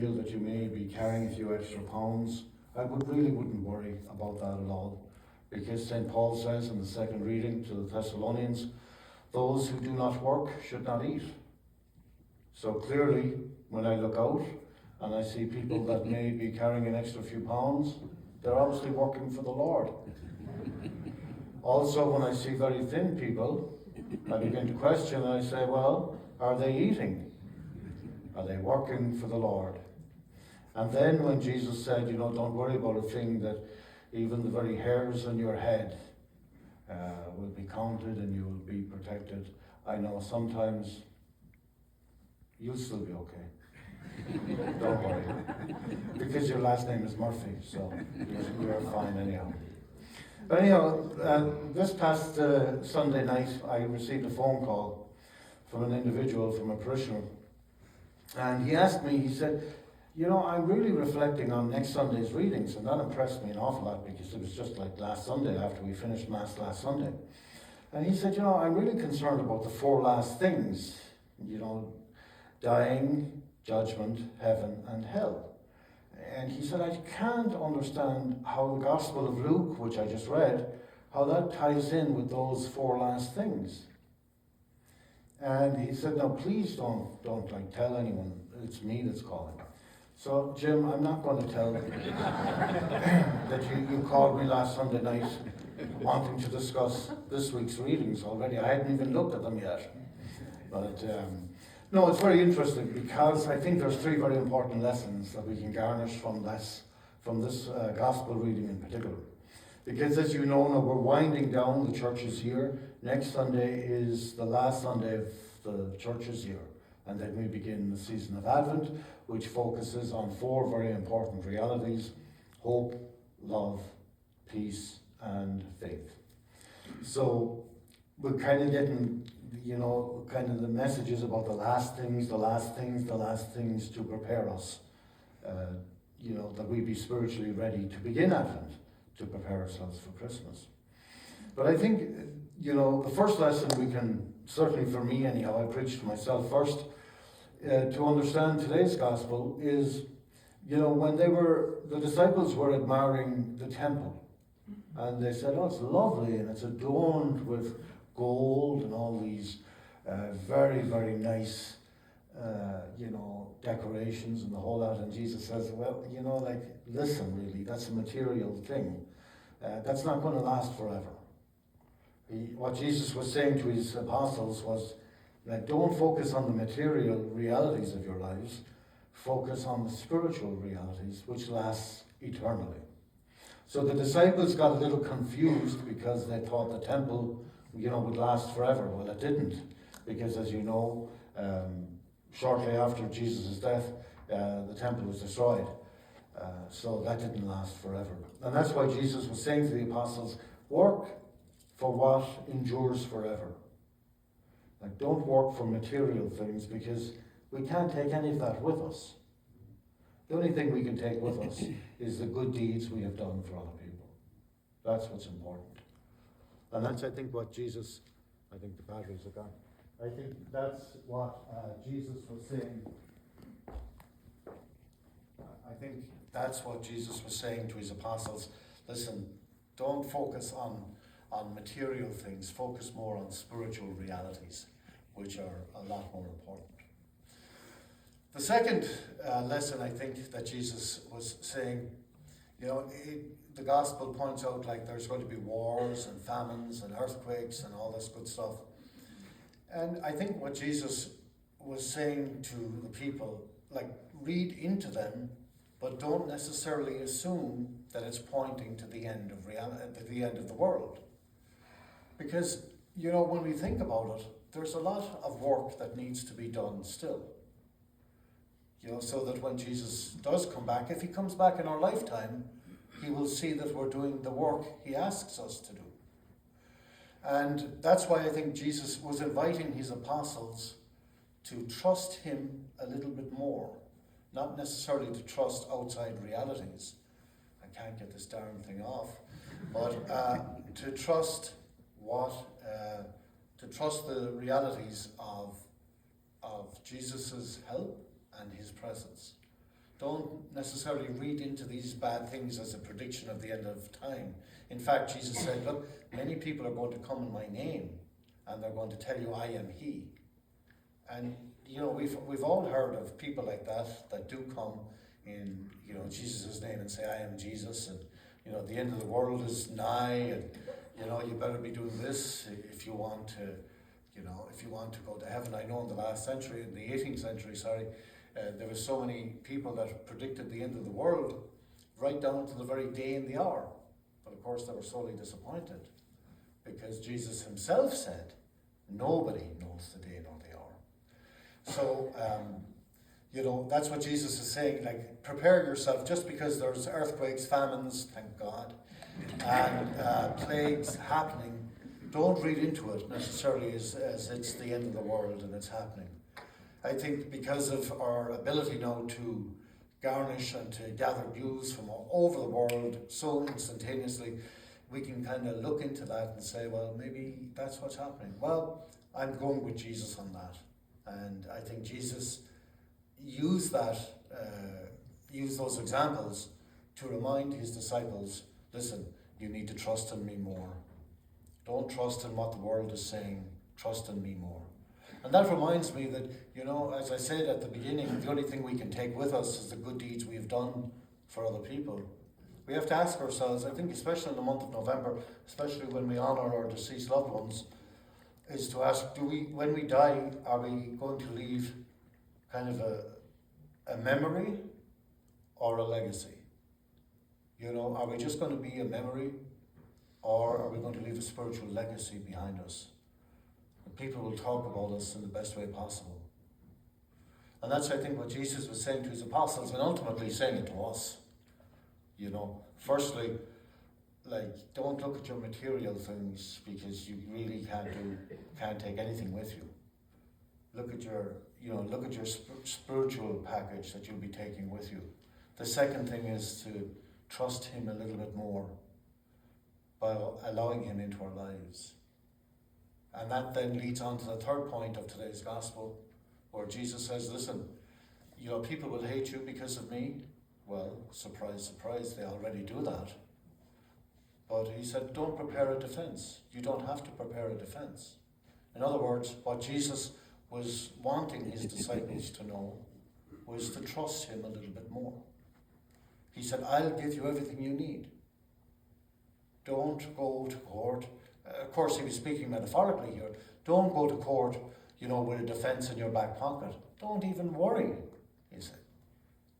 feel that you may be carrying a few extra pounds, I wouldn't worry about that at all. Because St. Paul says in the second reading to the Thessalonians, those who do not work should not eat. So clearly, when I look out and I see people that may be carrying an extra few pounds, they're obviously working for the Lord. Also, when I see very thin people, I begin to question and I say, well, are they eating? Are they working for the Lord? And then when Jesus said, don't worry about a thing, that even the very hairs on your head will be counted and you will be protected, I know sometimes you'll still be okay. Don't worry. Because your last name is Murphy, so you're fine anyhow. But anyhow, this past Sunday night, I received a phone call from an individual, from a parishioner, and he asked me, he said, I'm really reflecting on next Sunday's readings, and that impressed me an awful lot because it was just like last Sunday after we finished Mass last Sunday. And he said, I'm really concerned about the four last things, dying, judgment, heaven, and hell. And he said, I can't understand how the Gospel of Luke, which I just read, how that ties in with those four last things. And he said, no, please don't tell anyone. It's me that's calling. So, Jim, I'm not going to tell that you called me last Sunday night wanting to discuss this week's readings already. I hadn't even looked at them yet. But, no, it's very interesting because I think there's three very important lessons that we can garnish from this Gospel reading in particular. Because as you know, now we're winding down the church's year. Next Sunday is the last Sunday of the church's year. And then we begin the season of Advent, which focuses on four very important realities: hope, love, peace, and faith. So we're kind of getting, the messages about the last things to prepare us, that we be spiritually ready to begin Advent, to prepare ourselves for Christmas. But I think, the first lesson we can, certainly for me anyhow, I preached to myself first, to understand today's gospel is, when the disciples were admiring the temple, and they said, it's lovely and it's adorned with gold and all these very, very nice, decorations and the whole lot. And Jesus says, well, listen, really, that's a material thing. That's not going to last forever. What Jesus was saying to his apostles was, don't focus on the material realities of your lives, focus on the spiritual realities which last eternally. So the disciples got a little confused because they thought the temple, would last forever. Well, it didn't, because as you know, shortly after Jesus' death, the temple was destroyed. So that didn't last forever. And that's why Jesus was saying to the apostles, work for what endures forever. Don't work for material things, because we can't take any of that with us. The only thing we can take with us is the good deeds we have done for other people. That's what's important. And that's, I think, what Jesus, I think the batteries are gone. I think that's what Jesus was saying. I think that's what Jesus was saying to his apostles. Listen, don't focus on material things, focus more on spiritual realities, which are a lot more important. The second lesson, I think, that Jesus was saying, the gospel points out there's going to be wars and famines and earthquakes and all this good stuff. And I think what Jesus was saying to the people, read into them, but don't necessarily assume that it's pointing to the end of the end of the world. Because, when we think about it, there's a lot of work that needs to be done still. So that when Jesus does come back, if he comes back in our lifetime, he will see that we're doing the work he asks us to do. And that's why I think Jesus was inviting his apostles to trust him a little bit more. Not necessarily to trust outside realities. I can't get this darn thing off. But to trust the realities of Jesus' help and his presence. don't necessarily read into these bad things as a prediction of the end of time. In fact, Jesus said, look, many people are going to come in my name, and they're going to tell you I am he. And, we've all heard of people like that do come in, Jesus' name and say, I am Jesus, and, the end of the world is nigh, and, you better be doing this if you want to, if you want to go to heaven. I know in the 18th century, there were so many people that predicted the end of the world right down to the very day and the hour. But of course they were sorely disappointed, because Jesus himself said, nobody knows the day nor the hour. So, that's what Jesus is saying, like, prepare yourself, just because there's earthquakes, famines, thank God, and plagues happening. Don't read into it necessarily as it's the end of the world and it's happening. I think because of our ability now to garnish and to gather news from all over the world so instantaneously, we can kind of look into that and say, well, maybe that's what's happening. Well, I'm going with Jesus on that. And I think Jesus used those examples to remind his disciples, listen, you need to trust in me more. Don't trust in what the world is saying, trust in me more. And that reminds me that, as I said at the beginning, the only thing we can take with us is the good deeds we have done for other people. We have to ask ourselves, I think especially in the month of November, especially when we honour our deceased loved ones, is to ask, when we die, are we going to leave kind of a memory or a legacy? Are we just going to be a memory, or are we going to leave a spiritual legacy behind us? People will talk about us in the best way possible. And that's, I think, what Jesus was saying to his apostles, and ultimately saying it to us. Firstly, don't look at your material things, because you really can't take anything with you. Look at your spiritual package that you'll be taking with you. The second thing is to trust him a little bit more by allowing him into our lives. And that then leads on to the third point of today's gospel, where Jesus says, listen, people will hate you because of me. Well, surprise, surprise, they already do that. But he said, don't prepare a defense. You don't have to prepare a defense. In other words, what Jesus was wanting his disciples to know was to trust him a little bit more. He said, I'll give you everything you need. Don't go to court. Of course, he was speaking metaphorically here. Don't go to court, with a defense in your back pocket. Don't even worry, he said.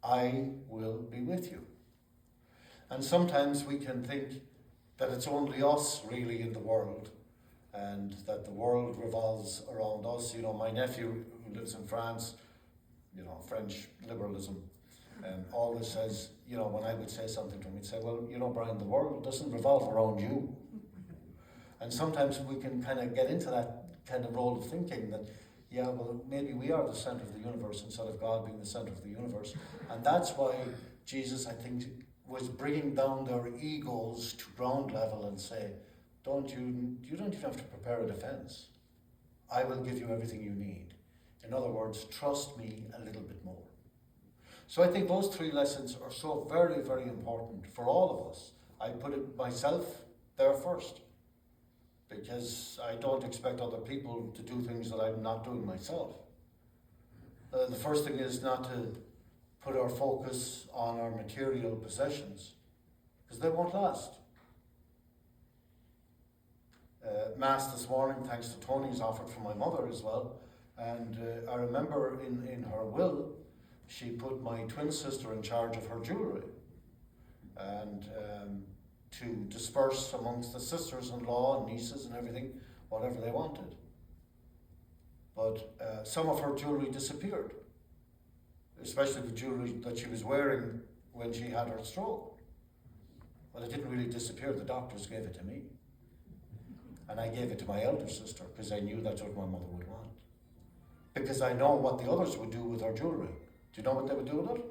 I will be with you. And sometimes we can think that it's only us really in the world, and that the world revolves around us. My nephew who lives in France, French liberalism, always says, when I would say something to him, he'd say, well, Brian, the world doesn't revolve around you. And sometimes we can kind of get into that kind of role of thinking that, maybe we are the center of the universe instead of God being the center of the universe. And that's why Jesus, I think, was bringing down their egos to ground level and say, you don't even have to prepare a defense. I will give you everything you need. In other words, trust me a little bit more. So I think those three lessons are so very, very important for all of us. I put it myself there first, because I don't expect other people to do things that I'm not doing myself. The first thing is not to put our focus on our material possessions, because they won't last. Mass this morning, thanks to Tony's offered for my mother as well, and I remember in her will, she put my twin sister in charge of her jewellery, and to disperse amongst the sisters-in-law and nieces and everything, whatever they wanted. But some of her jewellery disappeared, especially the jewellery that she was wearing when she had her stroke. Well, it didn't really disappear. The doctors gave it to me. And I gave it to my elder sister, because I knew that's what my mother would want. Because I know what the others would do with her jewellery. Do you know what they would do with it?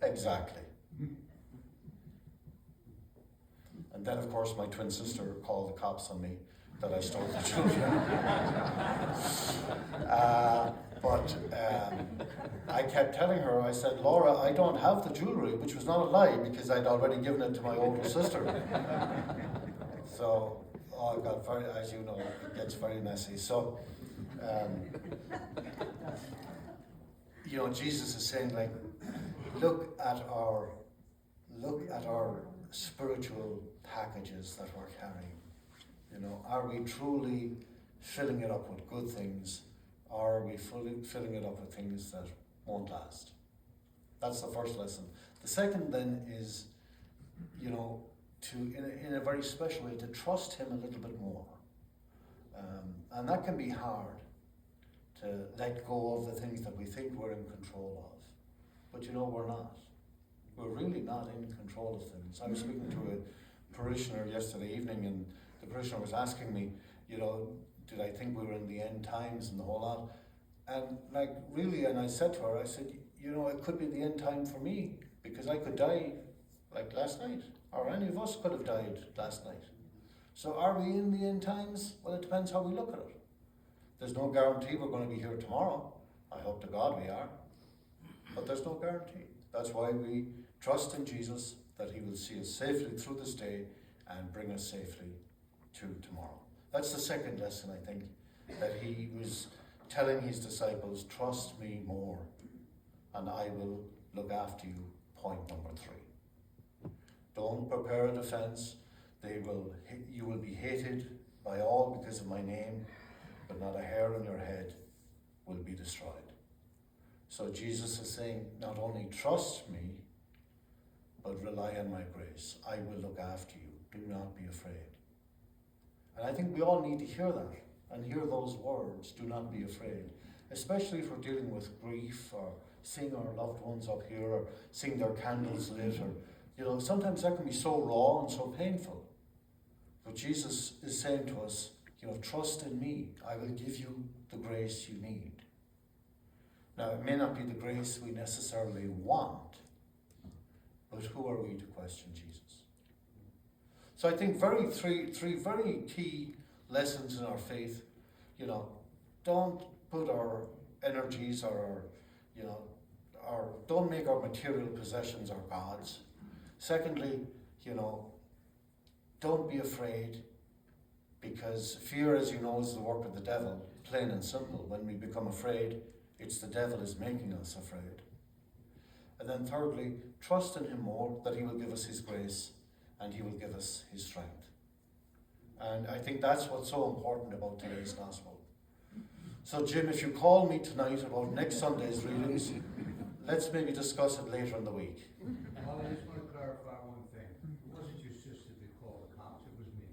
No. Exactly. And then, of course, my twin sister called the cops on me that I stole the jewellery. But I kept telling her, I said, Laura, I don't have the jewellery, which was not a lie because I'd already given it to my older sister. So, it got very, as you know, it gets very messy. So, Jesus is saying, like, look at our spiritual packages that we're carrying. Are we truly filling it up with good things, or are we filling it up with things that won't last? That's the first lesson. The second then is, to, in a very special way, to trust him a little bit more. And that can be hard, to let go of the things that we think we're in control of. But we're not. We're really not in control of things. I was speaking to a parishioner yesterday evening, and the parishioner was asking me, did I think we were in the end times and the whole lot? And really, and I said to her, I said, it could be the end time for me, because I could die like last night, or any of us could have died last night. So are we in the end times? Well, it depends how we look at it. There's no guarantee we're going to be here tomorrow. I hope to God we are. But there's no guarantee. That's why we trust in Jesus, that he will see us safely through this day and bring us safely to tomorrow. That's the second lesson, I think, that he was telling his disciples, trust me more, and I will look after you. Point number 3. Don't prepare a defense. You will be hated by all because of my name, but not a hair on your head will be destroyed. So Jesus is saying, not only trust me, but rely on my grace. I will look after you. Do not be afraid. And I think we all need to hear that and hear those words, do not be afraid. Especially if we're dealing with grief, or seeing our loved ones up here, or seeing their candles lit, or, sometimes that can be so raw and so painful. But Jesus is saying to us, trust in me. I will give you the grace you need. Now, it may not be the grace we necessarily want, but who are we to question Jesus? So I think three very key lessons in our faith. Don't put our energies or don't make our material possessions our gods. Secondly, don't be afraid, because fear, as you know, is the work of the devil, plain and simple. When we become afraid, it's the devil is making us afraid. And then thirdly, trust in him more, that he will give us his grace and he will give us his strength. And I think that's what's so important about today's gospel. So Jim, if you call me tonight about next Sunday's readings, let's maybe discuss it later in the week. Well, I just want to clarify one thing. It wasn't your sister that called the cops, it was me.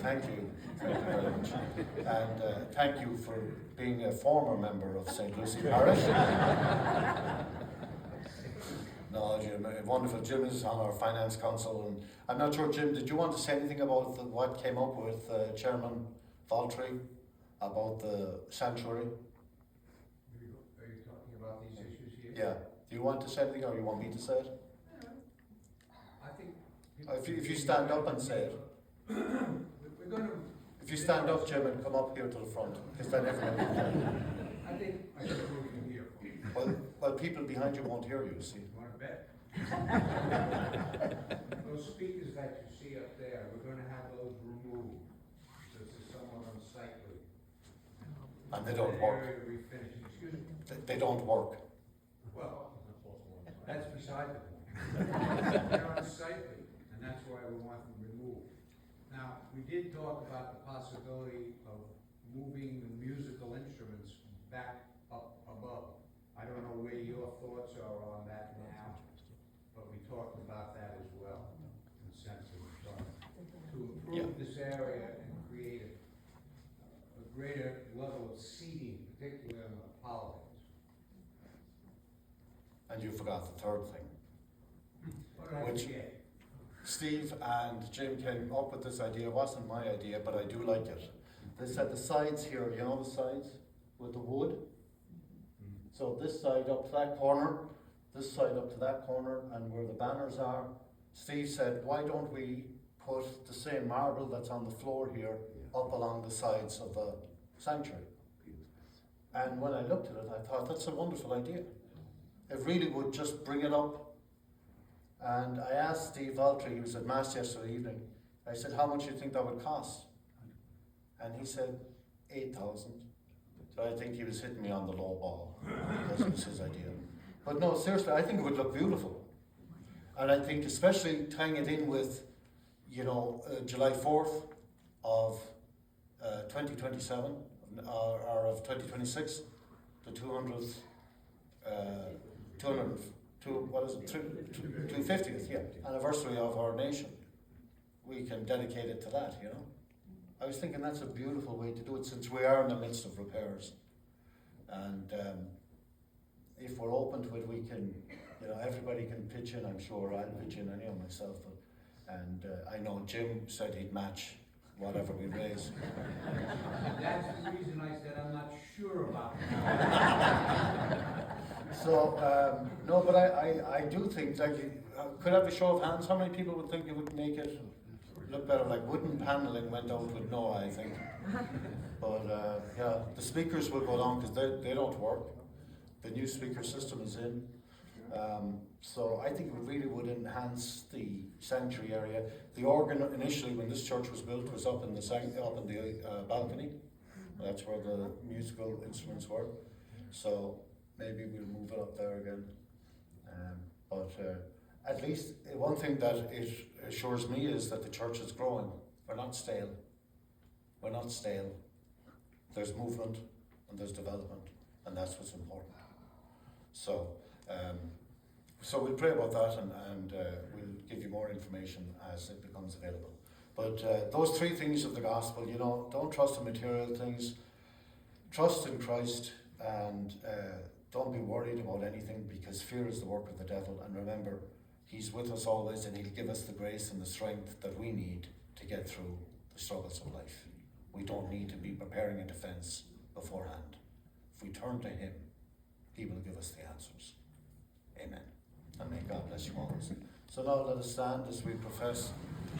Thank you very much. And thank you for being a former member of St. Lucy Parish. No, Jim, wonderful. Jim is on our finance council, and I'm not sure, Jim, did you want to say anything about what came up with Chairman Valtry about the sanctuary? Are you talking about these issues here? Yeah. Do you want to say anything, or you want me to say it? I think... If you stand up and say it. We're going to... If you stand up, Jim, and come up here to the front, because then everyone can. I think we can hear from you. Well, people behind you won't hear you, see. You want to bet? Those speakers that you see up there, we're going to have those removed. This is somewhat unsightly. And they don't work. Excuse me? They don't work. Well, that's beside the point. They're unsightly, and that's why we want them removed. Now, we did talk about the possibility of moving the musical instruments back up above. I don't know where your thoughts are on that now, but we talked about that as well, in the sense of to improve this area and create a greater level of seating, particularly on the holidays. And you forgot the third thing. What did I forget? Steve and Jim came up with this idea. It wasn't my idea, but I do like it. They said the sides here, you know the sides with the wood? So this side up to that corner, this side up to that corner, and where the banners are, Steve said, why don't we put the same marble that's on the floor here up along the sides of sanctuary. And when I looked at it, I thought, that's a wonderful idea. It really would just bring it up. And I asked Steve Valtry, he was at Mass yesterday evening, I said, how much do you think that would cost? And he said, 8,000. So I think he was hitting me on the low ball, because it was his idea. But no, seriously, I think it would look beautiful. And I think especially tying it in with, July 4th of 2027, or of 2026, the 200th, 250th, anniversary of our nation. We can dedicate it to that, I was thinking that's a beautiful way to do it, since we are in the midst of repairs. And if we're open to it, we can, everybody can pitch in. I'm sure I'll pitch in anyhow myself. And I know Jim said he'd match whatever we raise. That's the reason I said I'm not sure about it. So, no, but I do think, could I have a show of hands? How many people would think it would make it look better? Like wooden paneling went out with no, I think. But yeah, the speakers will go down because they don't work. The new speaker system is in. So I think it really would enhance the sanctuary area. The organ initially, when this church was built, was up in the balcony. That's where the musical instruments were. So maybe we'll move it up there again. But at least one thing that it assures me is that the church is growing. We're not stale. We're not stale. There's movement and there's development, and that's what's important. So, so we'll pray about that, and we'll give you more information as it becomes available. But those three things of the gospel, don't trust in material things, trust in Christ, and don't be worried about anything, because fear is the work of the devil. And remember, he's with us always, and he'll give us the grace and the strength that we need to get through the struggles of life. We don't need to be preparing a defense beforehand. If we turn to him, he will give us the answers. Amen. And may God bless you always. So now let us stand as we profess